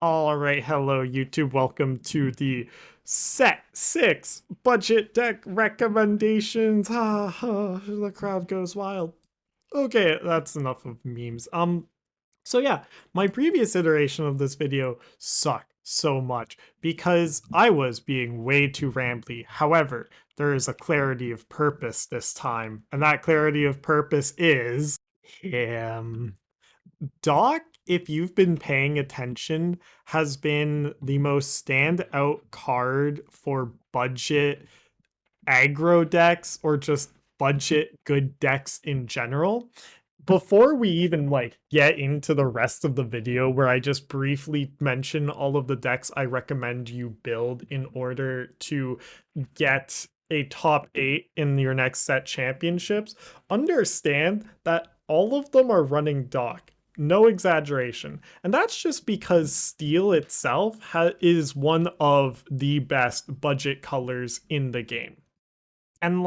All right, hello YouTube. Welcome to the Set 6 budget deck recommendations. The crowd goes wild. Okay, that's enough of memes. So yeah, my previous iteration of this video sucked so much because I was being way too rambly. However, there is a clarity of purpose this time, and that clarity of purpose is him. Doc, if you've been paying attention, has been the most standout card for budget aggro decks or just budget good decks in general. Before we even get into the rest of the video where I just briefly mention all of the decks I recommend you build in order to get a top 8 in your next set championships, understand that all of them are running Doc. No exaggeration. And that's just because steel itself is one of the best budget colors in the game. And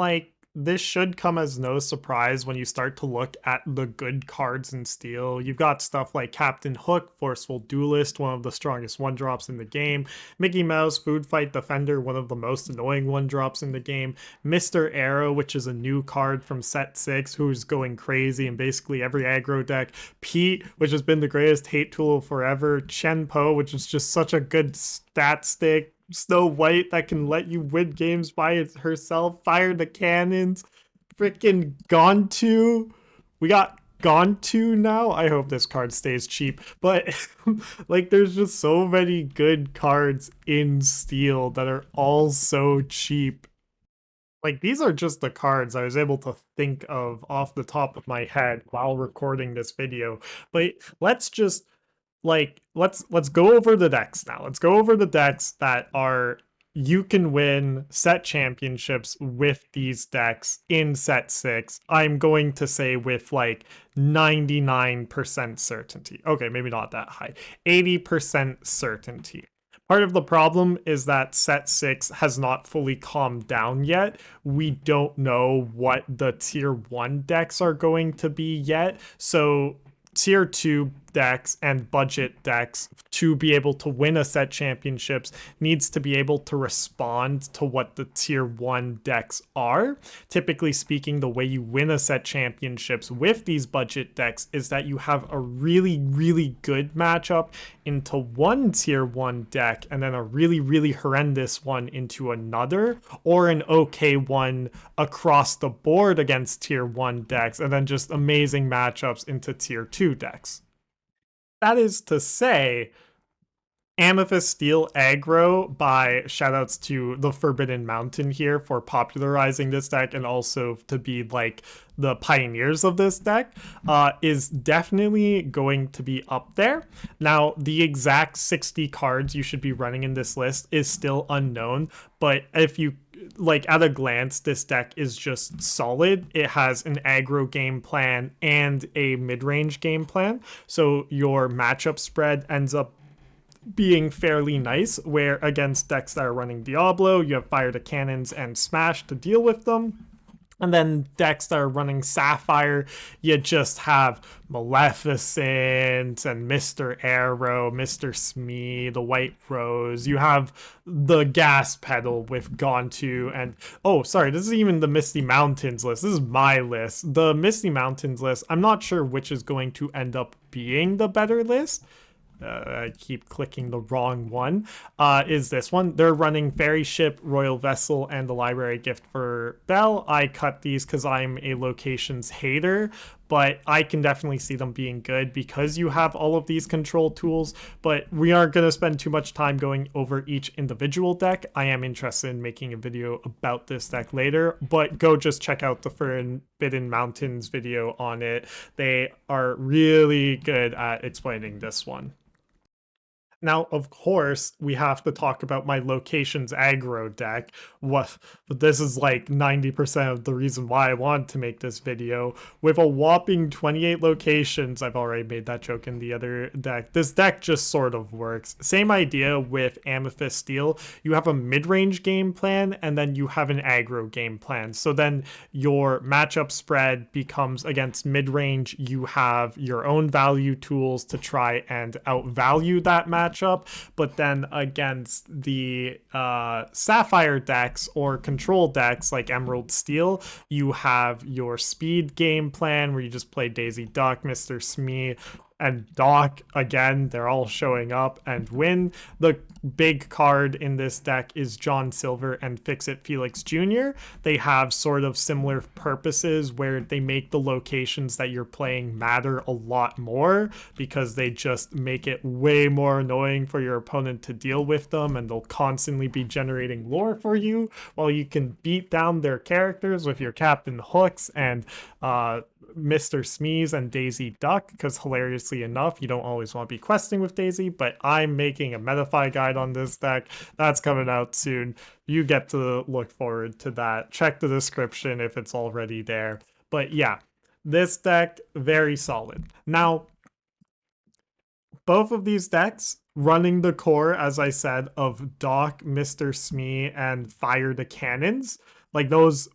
this should come as no surprise when you start to look at the good cards in Steel. You've got stuff like Captain Hook, Forceful Duelist, one of the strongest one drops in the game. Mickey Mouse, Food Fight Defender, one of the most annoying one drops in the game. Mr. Arrow, which is a new card from set 6, who's going crazy in basically every aggro deck. Pete, which has been the greatest hate tool forever. Chen Po, which is just such a good stat stick. Snow White that can let you win games by herself, fire the cannons, freaking Gontu. We got Gontu now. I hope this card stays cheap, but there's just so many good cards in Steel that are all so cheap. These are just the cards I was able to think of off the top of my head while recording this video. But let's just let's go over the decks now. Let's go over the decks that are you can win set championships with these decks in set 6. I'm going to say with 99% certainty. Okay, maybe not that high. 80% certainty. Part of the problem is that set 6 has not fully calmed down yet. We don't know what the tier 1 decks are going to be yet. So tier 2 decks and budget decks to be able to win a set championships needs to be able to respond to what the tier 1 decks are. Typically speaking, the way you win a set championships with these budget decks is that you have a really good matchup into one tier 1 deck and then a really horrendous one into another, or an okay one across the board against tier 1 decks, and then just amazing matchups into tier 2 decks. That is to say, Amethyst Steel Aggro, by shoutouts to the Forbidden Mountain here for popularizing this deck and also to be the pioneers of this deck, is definitely going to be up there. Now, the exact 60 cards you should be running in this list is still unknown, but if you at a glance, this deck is just solid. It has an aggro game plan and a mid-range game plan, so your matchup spread ends up being fairly nice, where against decks that are running Diablo, you have Fire the Cannons and Smash to deal with them. And then decks that are running Sapphire, you just have Maleficent and Mr. Arrow, Mr. Smee, the White Rose. You have the Gas Pedal with Gontu, and oh, sorry, this is even the Misty Mountains list. This is my list. The Misty Mountains list, I'm not sure which is going to end up being the better list. I keep clicking the wrong one, is this one. They're running Fairy Ship, Royal Vessel, and the Library Gift for Belle. I cut these because I'm a locations hater, but I can definitely see them being good because you have all of these control tools, but we aren't going to spend too much time going over each individual deck. I am interested in making a video about this deck later, but go just check out the Forbidden Mountains video on it. They are really good at explaining this one. Now, of course, we have to talk about my locations aggro deck. But this is 90% of the reason why I wanted to make this video. With a whopping 28 locations, I've already made that joke in the other deck. This deck just sort of works. Same idea with Amethyst Steel. You have a mid-range game plan, and then you have an aggro game plan. So then your matchup spread becomes against mid-range. You have your own value tools to try and outvalue that matchup matchup. But then against the Sapphire decks or control decks like Emerald Steel, you have your speed game plan where you just play Daisy Duck, Mr. Smee, and Doc again. They're all showing up and win. The big card in this deck is John Silver and Fix It Felix Jr. They have sort of similar purposes where they make the locations that you're playing matter a lot more because they just make it way more annoying for your opponent to deal with them, and they'll constantly be generating lore for you while you can beat down their characters with your Captain Hooks and Mr. Smeeze and Daisy Duck, because hilariously enough, you don't always want to be questing with Daisy, but I'm making a Metafy guide on this deck. That's coming out soon. You get to look forward to that. Check the description if it's already there. But yeah, this deck, very solid. Now, both of these decks running the core, as I said, of Doc, Mr. Smee, and Fire the Cannons, like those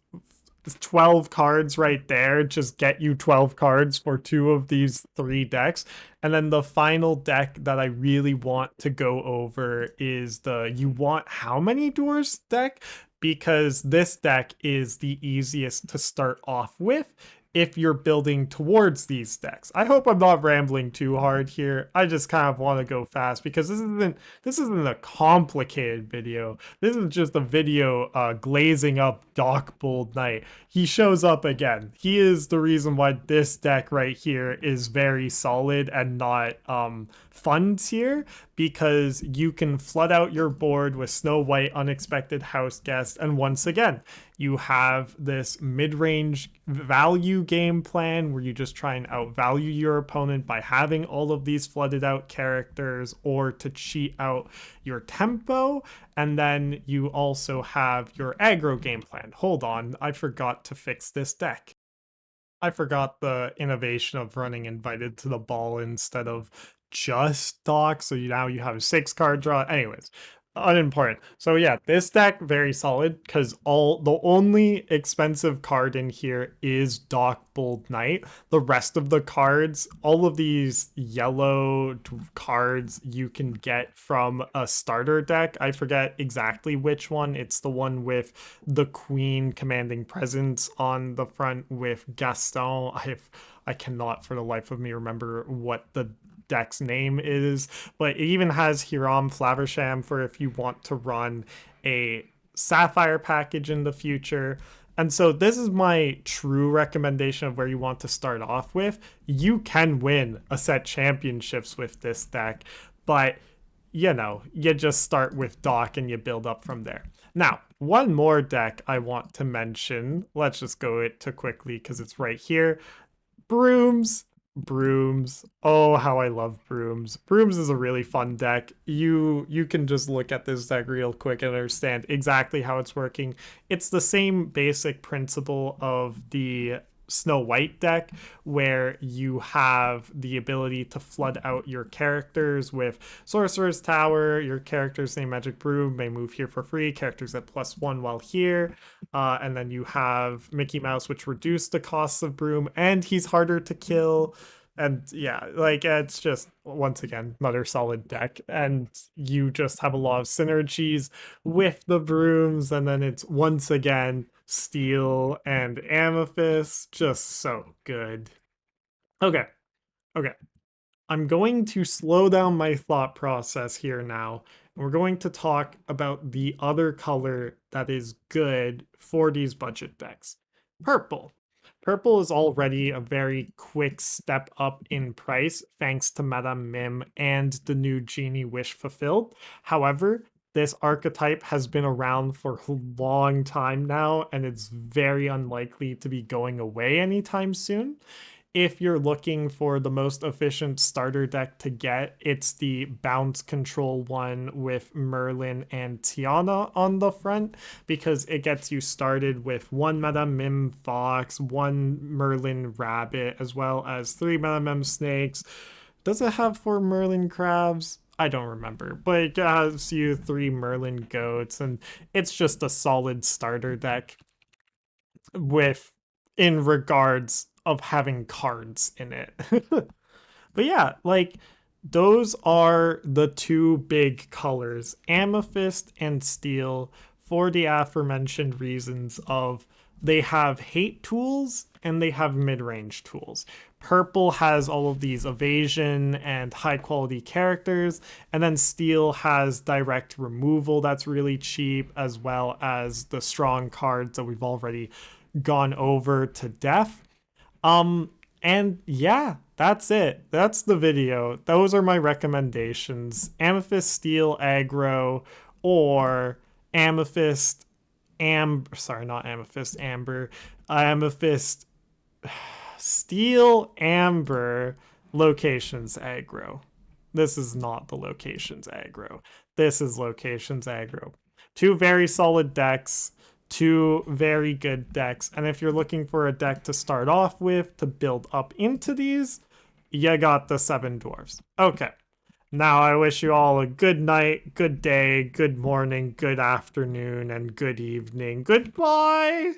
12 cards right there just get you 12 cards for two of these three decks. And then the final deck that I really want to go over is the You Want How Many Doors deck, because this deck is the easiest to start off with if you're building towards these decks. I hope I'm not rambling too hard here. I just kind of want to go fast because this isn't a complicated video. This is just a video glazing up Doc Bold Knight. He shows up again. He is the reason why this deck right here is very solid and not fun tier, because you can flood out your board with Snow White, Unexpected House Guest, and once again, you have this mid-range value game plan where you just try and outvalue your opponent by having all of these flooded out characters or to cheat out your tempo. And then you also have your aggro game plan. Hold on, I forgot to fix this deck. I forgot the innovation of running Invited to the Ball instead of just Doc. So now you have a 6-card draw. Anyways, unimportant. So yeah, this deck very solid because the only expensive card in here is Doc Bold Knight. The rest of the cards, all of these yellow cards you can get from a starter deck. I forget exactly which one. It's the one with the Queen commanding presence on the front with Gaston. I cannot for the life of me remember what the deck's name is, but it even has Hiram Flaversham for if you want to run a Sapphire package in the future. And so this is my true recommendation of where you want to start off with. You can win a set championships with this deck, but you just start with Doc and you build up from there. Now, one more deck I want to mention. Let's just go it to quickly because it's right here. Brooms. Oh, how I love Brooms. Brooms is a really fun deck. You can just look at this deck real quick and understand exactly how it's working. It's the same basic principle of the Snow White deck, where you have the ability to flood out your characters with Sorcerer's Tower. Your character's name Magic Broom may move here for free. Characters at +1 while here. And then you have Mickey Mouse, which reduced the costs of Broom, and he's harder to kill. And yeah, like it's just, once again, another solid deck. And you just have a lot of synergies with the Brooms. And then it's once again Steel and Amethyst. Just so good. Okay. I'm going to slow down my thought process here now. And we're going to talk about the other color that is good for these budget decks. Purple. Purple is already a very quick step up in price thanks to Madame Mim and the new Genie Wish Fulfilled. However, this archetype has been around for a long time now, and it's very unlikely to be going away anytime soon. If you're looking for the most efficient starter deck to get, it's the bounce control one with Merlin and Tiana on the front, because it gets you started with 1 Madame Mim Fox, 1 Merlin Rabbit, as well as 3 Madame Mim Snakes. Does it have 4 Merlin Crabs? I don't remember, but it has you 3 Merlin Goats, and it's just a solid starter deck in regards of having cards in it. But yeah, like those are the two big colors, amethyst and steel, for the aforementioned reasons of they have hate tools and they have mid-range tools. Purple has all of these evasion and high quality characters, and then steel has direct removal that's really cheap, as well as the strong cards that we've already gone over to death. And yeah, that's it. That's the video. Those are my recommendations. Amethyst Steel Aggro or Amethyst Amber. Sorry, not Amethyst Amber. Amethyst Steel Amber Locations Aggro. This is not the Locations Aggro. This is Locations Aggro. Two very solid decks, two very good decks. And if you're looking for a deck to start off with to build up into these, you got the Seven Dwarfs. Okay. Now I wish you all a good night, good day, good morning, good afternoon, and good evening. Goodbye!